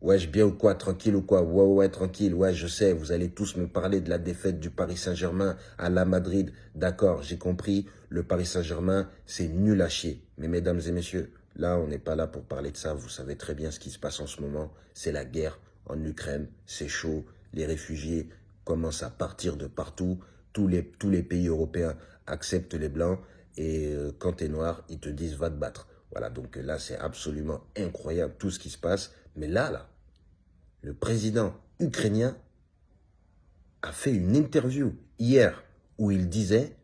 Wesh, bien ou quoi? Tranquille ou quoi? Ouais, ouais, tranquille. Ouais, je sais, vous allez tous me parler de la défaite du Paris Saint-Germain à la Madrid. D'accord, j'ai compris. Le Paris Saint-Germain, c'est nul à chier. Mais mesdames et messieurs, là, on n'est pas là pour parler de ça. Vous savez très bien ce qui se passe en ce moment. C'est la guerre en Ukraine. C'est chaud. Les réfugiés commencent à partir de partout. Tous les pays européens acceptent les Blancs. Et quand t'es noir, ils te disent va te battre. Voilà, donc là, c'est absolument incroyable tout ce qui se passe. Mais là, le président ukrainien a fait une interview hier où il disait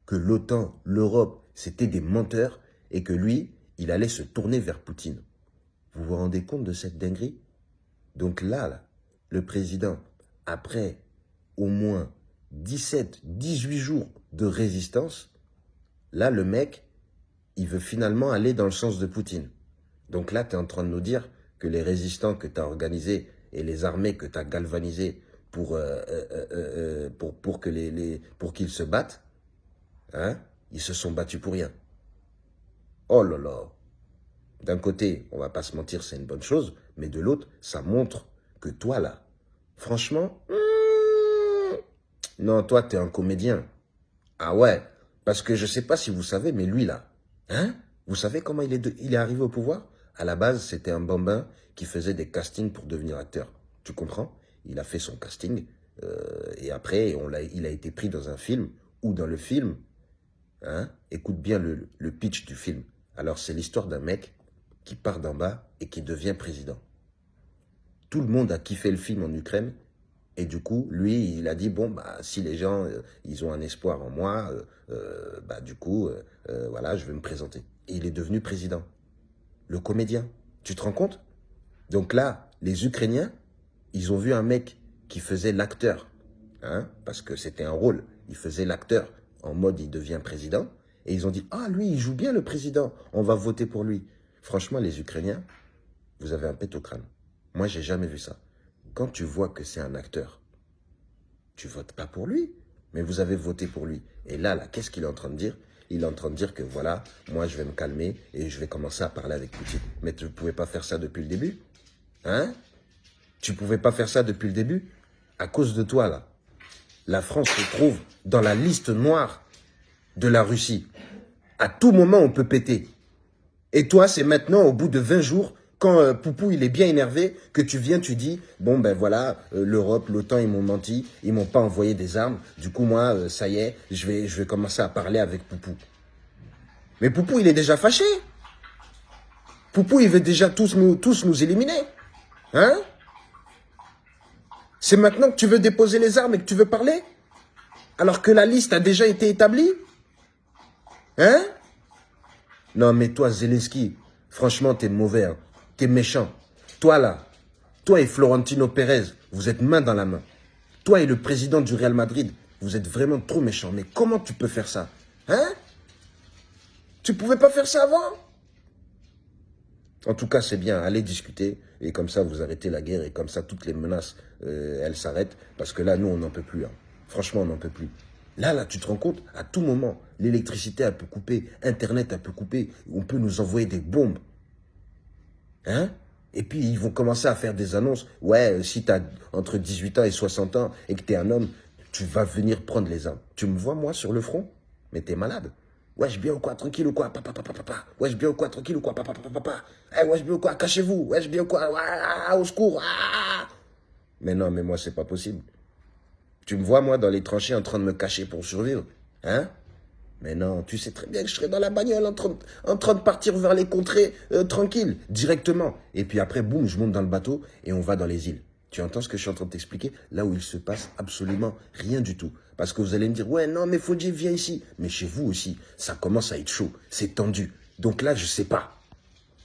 que l'OTAN, l'Europe, c'était des menteurs et que lui, il allait se tourner vers Poutine. Vous vous rendez compte de cette dinguerie? Donc là, le président, après au moins 17, 18 jours de résistance, là, le mec, il veut finalement aller dans le sens de Poutine. Donc là, tu es en train de nous dire que les résistants que tu as organisés et les armées que tu as galvanisées pour qu'ils se battent, hein, ils se sont battus pour rien. Oh là là. D'un côté, on va pas se mentir, c'est une bonne chose, mais de l'autre, ça montre que toi là, franchement, non, toi, tu es un comédien. Ah ouais, parce que je sais pas si vous savez, mais lui là, hein, vous savez comment il est arrivé au pouvoir? À la base, c'était un bambin qui faisait des castings pour devenir acteur. Tu comprends? Il a fait son casting et après, il a été pris dans un film ou dans le film, hein, écoute bien le pitch du film. Alors, c'est l'histoire d'un mec qui part d'en bas et qui devient président. Tout le monde a kiffé le film en Ukraine. Et du coup, lui, il a dit, bon, bah, si les gens, ils ont un espoir en moi, bah, du coup, voilà, je vais me présenter. Et il est devenu président. Le comédien. Tu te rends compte? Donc là, les Ukrainiens, ils ont vu un mec qui faisait l'acteur, hein, parce que c'était un rôle. Il faisait l'acteur en mode, il devient président. Et ils ont dit, ah, lui, il joue bien le président. On va voter pour lui. Franchement, les Ukrainiens, vous avez un pet au crâne. Moi, j'ai jamais vu ça. Quand tu vois que c'est un acteur, tu votes pas pour lui, mais vous avez voté pour lui. Et là, qu'est-ce qu'il est en train de dire? Il est en train de dire que voilà, moi je vais me calmer et je vais commencer à parler avec Poutine. Mais tu ne pouvais pas faire ça depuis le début? Hein? Tu ne pouvais pas faire ça depuis le début? À cause de toi, là. La France se trouve dans la liste noire de la Russie. À tout moment, on peut péter. Et toi, c'est maintenant, au bout de 20 jours, quand Poupou, il est bien énervé, que tu viens, tu dis, bon, ben voilà, l'Europe, l'OTAN, ils m'ont menti, ils m'ont pas envoyé des armes. Du coup, moi, ça y est, je vais commencer à parler avec Poupou. Mais Poupou, il est déjà fâché. Poupou, il veut déjà tous nous éliminer. Hein? C'est maintenant que tu veux déposer les armes et que tu veux parler? Alors que la liste a déjà été établie? Hein? Non, mais toi, Zelensky, franchement, t'es mauvais, hein. T'es méchant. Toi, là, toi et Florentino Pérez, vous êtes main dans la main. Toi et le président du Real Madrid, vous êtes vraiment trop méchants. Mais comment tu peux faire ça? Hein? Tu pouvais pas faire ça avant? En tout cas, c'est bien, allez discuter. Et comme ça, vous arrêtez la guerre. Et comme ça, toutes les menaces, elles s'arrêtent. Parce que là, nous, on n'en peut plus. Hein. Franchement, on n'en peut plus. Là, tu te rends compte, à tout moment, l'électricité, elle peut couper. Internet, elle peut couper. On peut nous envoyer des bombes. Hein? Et puis, ils vont commencer à faire des annonces. Ouais, si tu as entre 18 ans et 60 ans et que tu es un homme, tu vas venir prendre les armes. Tu me vois, moi, sur le front? Mais t'es malade. Wesh, bien ou quoi? Tranquille ou quoi? Papa, papa, papa. Wesh, bien ou quoi? Tranquille ou quoi? Papa, papa, papa. Eh, wesh, bien ou quoi? Cachez-vous. Wesh, bien ou quoi? Ah, au secours. Ah. Mais non, mais moi, c'est pas possible. Tu me vois, moi, dans les tranchées en train de me cacher pour survivre. Hein? Mais non, tu sais très bien que je serais dans la bagnole en train de partir vers les contrées tranquilles, directement. Et puis après, boum, je monte dans le bateau et on va dans les îles. Tu entends ce que je suis en train de t'expliquer? Là où il se passe absolument rien du tout. Parce que vous allez me dire, ouais, non, mais Fodji, viens ici. Mais chez vous aussi, ça commence à être chaud, c'est tendu. Donc là, je sais pas.